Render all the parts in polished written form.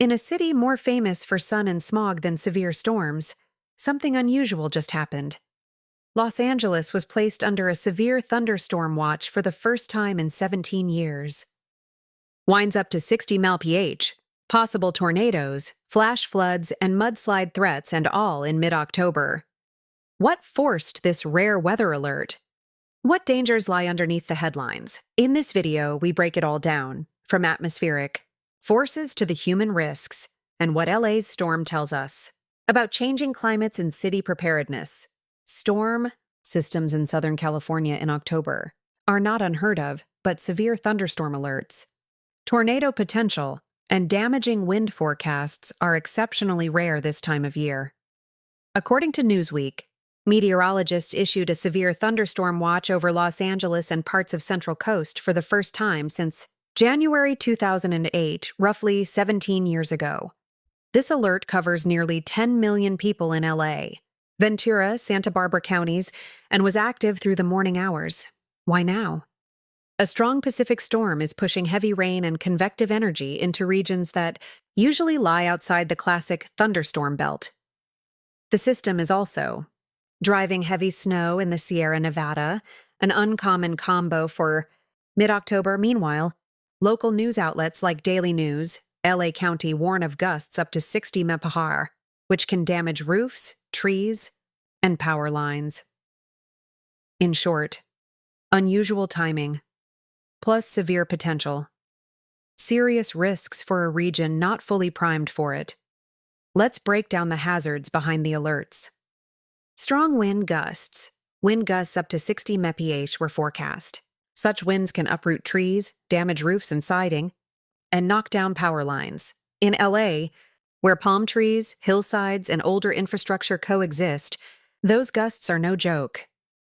In a city more famous for sun and smog than severe storms, something unusual just happened. Los Angeles was placed under a severe thunderstorm watch for the first time in 17 years. Winds up to 60 mph, possible tornadoes, flash floods, and mudslide threats, and all in mid-October. What forced this rare weather alert? What dangers lie underneath the headlines? In this video, we break it all down, from atmospheric forces to the human risks, and what LA's storm tells us about changing climates and city preparedness. Storm systems in Southern California in October are not unheard of, but severe thunderstorm alerts, tornado potential, and damaging wind forecasts are exceptionally rare this time of year. According to Newsweek, meteorologists issued a severe thunderstorm watch over Los Angeles and parts of Central Coast for the first time since January 2008, roughly 17 years ago. This alert covers nearly 10 million people in LA, Ventura, Santa Barbara counties, and was active through the morning hours. Why now? A strong Pacific storm is pushing heavy rain and convective energy into regions that usually lie outside the classic thunderstorm belt. The system is also driving heavy snow in the Sierra Nevada, an uncommon combo for mid-October. Meanwhile, local news outlets like Daily News, LA County warn of gusts up to 60 mph, which can damage roofs, trees, and power lines. In short, unusual timing, plus severe potential. Serious risks for a region not fully primed for it. Let's break down the hazards behind the alerts. Strong wind gusts up to 60 mph were forecast. Such winds can uproot trees, damage roofs and siding, and knock down power lines. In LA, where palm trees, hillsides, and older infrastructure coexist, those gusts are no joke.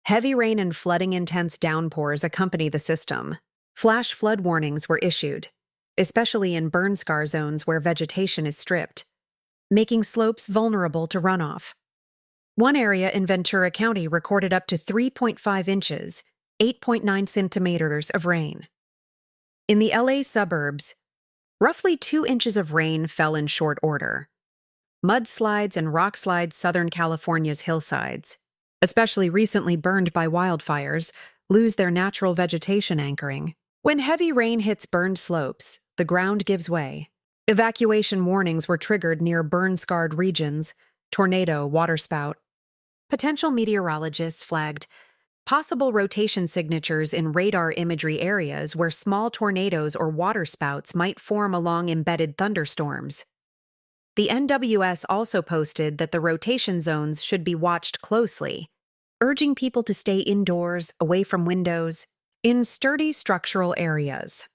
Heavy rain and flooding intense downpours accompany the system. Flash flood warnings were issued, especially in burn scar zones where vegetation is stripped, making slopes vulnerable to runoff. One area in Ventura County recorded up to 3.5 inches, 8.9 centimeters of rain. In the LA suburbs, roughly 2 inches of rain fell in short order. Mudslides and rockslides Southern California's hillsides, especially recently burned by wildfires, lose their natural vegetation anchoring. When heavy rain hits burned slopes, the ground gives way. Evacuation warnings were triggered near burn-scarred regions, tornado, waterspout. Potential meteorologists flagged possible rotation signatures in radar imagery areas where small tornadoes or waterspouts might form along embedded thunderstorms. The NWS also posted that the rotation zones should be watched closely, urging people to stay indoors, away from windows, in sturdy structural areas.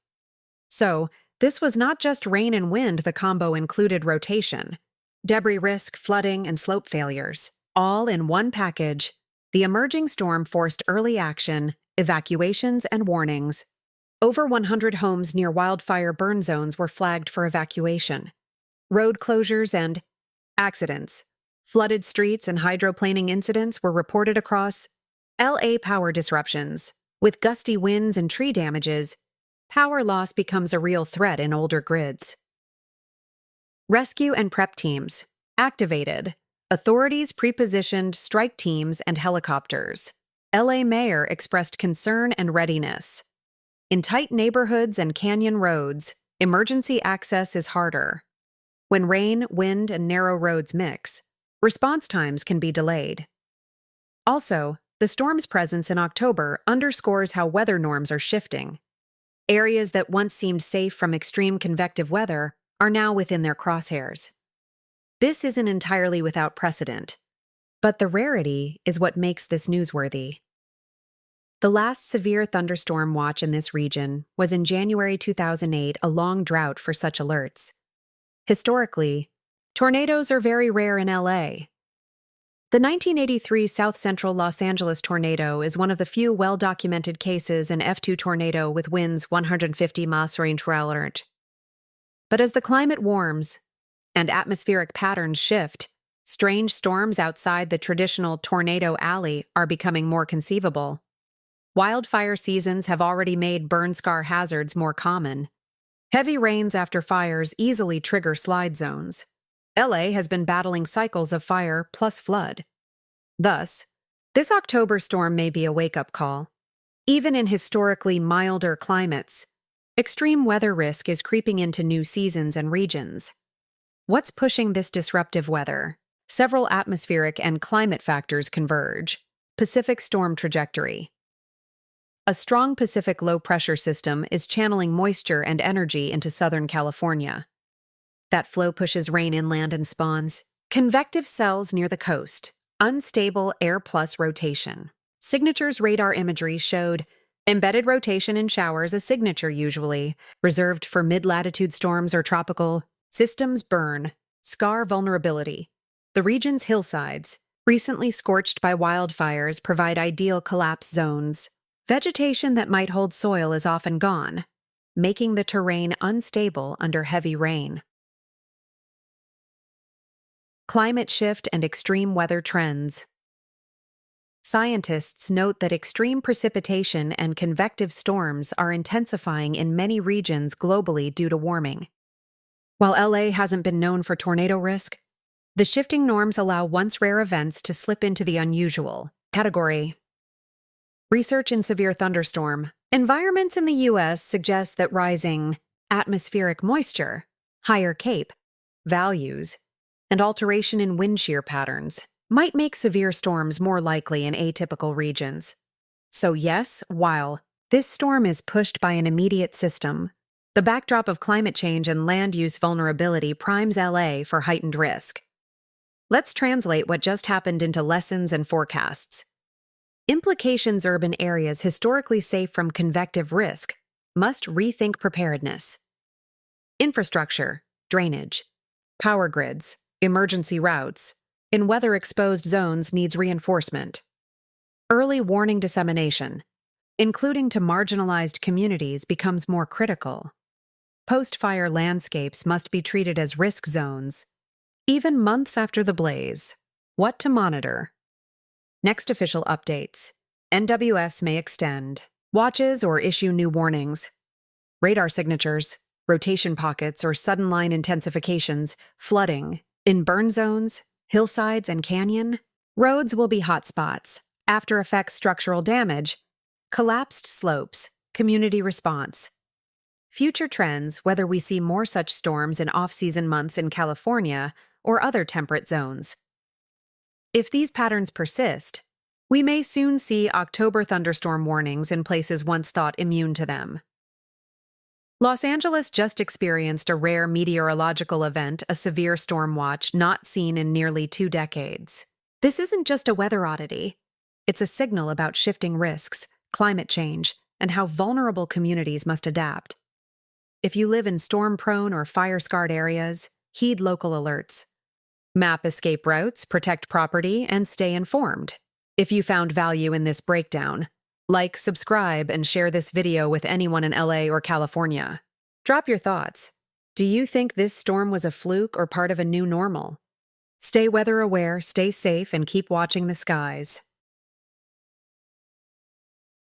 So, this was not just rain and wind, the combo included rotation, debris risk, flooding, and slope failures. All in one package, the emerging storm forced early action, evacuations, and warnings. Over 100 homes near wildfire burn zones were flagged for evacuation. Road closures and accidents, flooded streets, and hydroplaning incidents were reported across LA. Power disruptions. With gusty winds and tree damages, power loss becomes a real threat in older grids. Rescue and prep teams activated. Authorities pre-positioned strike teams and helicopters. LA mayor expressed concern and readiness. In tight neighborhoods and canyon roads, emergency access is harder. When rain, wind, and narrow roads mix, response times can be delayed. Also, the storm's presence in October underscores how weather norms are shifting. Areas that once seemed safe from extreme convective weather are now within their crosshairs. This isn't entirely without precedent, but the rarity is what makes this newsworthy. The last severe thunderstorm watch in this region was in January 2008, a long drought for such alerts. Historically, tornadoes are very rare in LA. The 1983 South Central Los Angeles tornado is one of the few well-documented cases an F2 tornado with winds 150 miles range alert. But as the climate warms and atmospheric patterns shift, strange storms outside the traditional tornado alley are becoming more conceivable. Wildfire seasons have already made burn scar hazards more common, Heavy rains after fires easily trigger slide zones. LA has been battling cycles of fire plus flood. Thus, this October storm may be a wake-up call. Even in historically milder climates, extreme weather risk is creeping into new seasons and regions. What's pushing this disruptive weather? Several atmospheric and climate factors converge. Pacific storm trajectory. A strong Pacific low-pressure system is channeling moisture and energy into Southern California. That flow pushes rain inland and spawns convective cells near the coast, unstable air plus rotation. Signature's radar imagery showed embedded rotation in showers, a signature usually, reserved for mid-latitude storms or tropical systems burn, scar vulnerability. The region's hillsides, recently scorched by wildfires, provide ideal collapse zones. Vegetation that might hold soil is often gone, making the terrain unstable under heavy rain. Climate shift and extreme weather trends. Scientists note that extreme precipitation and convective storms are intensifying in many regions globally due to warming. While LA hasn't been known for tornado risk, the shifting norms allow once rare events to slip into the unusual category. Research in severe thunderstorm. Environments in the U.S. suggest that rising atmospheric moisture, higher CAPE values, and alteration in wind shear patterns might make severe storms more likely in atypical regions. So yes, while this storm is pushed by an immediate system, the backdrop of climate change and land use vulnerability primes LA for heightened risk. Let's translate what just happened into lessons and forecasts. Implications: urban areas historically safe from convective risk must rethink preparedness. Infrastructure, drainage, power grids, emergency routes in weather-exposed zones needs reinforcement. Early warning dissemination, including to marginalized communities, becomes more critical. Post-fire landscapes must be treated as risk zones, even months after the blaze. What to monitor? Next official updates. NWS may extend watches or issue new warnings. Radar signatures, rotation pockets, or sudden line intensifications, flooding in burn zones, hillsides, and canyon. Roads will be hotspots. After effects: structural damage, collapsed slopes, community response. Future trends: whether we see more such storms in off-season months in California or other temperate zones. If these patterns persist, we may soon see October thunderstorm warnings in places once thought immune to them. Los Angeles just experienced a rare meteorological event, a severe storm watch not seen in nearly 2 decades. This isn't just a weather oddity. It's a signal about shifting risks, climate change, and how vulnerable communities must adapt. If you live in storm-prone or fire-scarred areas, heed local alerts. Map escape routes, protect property, and stay informed. If you found value in this breakdown, like, subscribe, and share this video with anyone in LA or California. Drop your thoughts. Do you think this storm was a fluke or part of a new normal? Stay weather aware, stay safe, and keep watching the skies.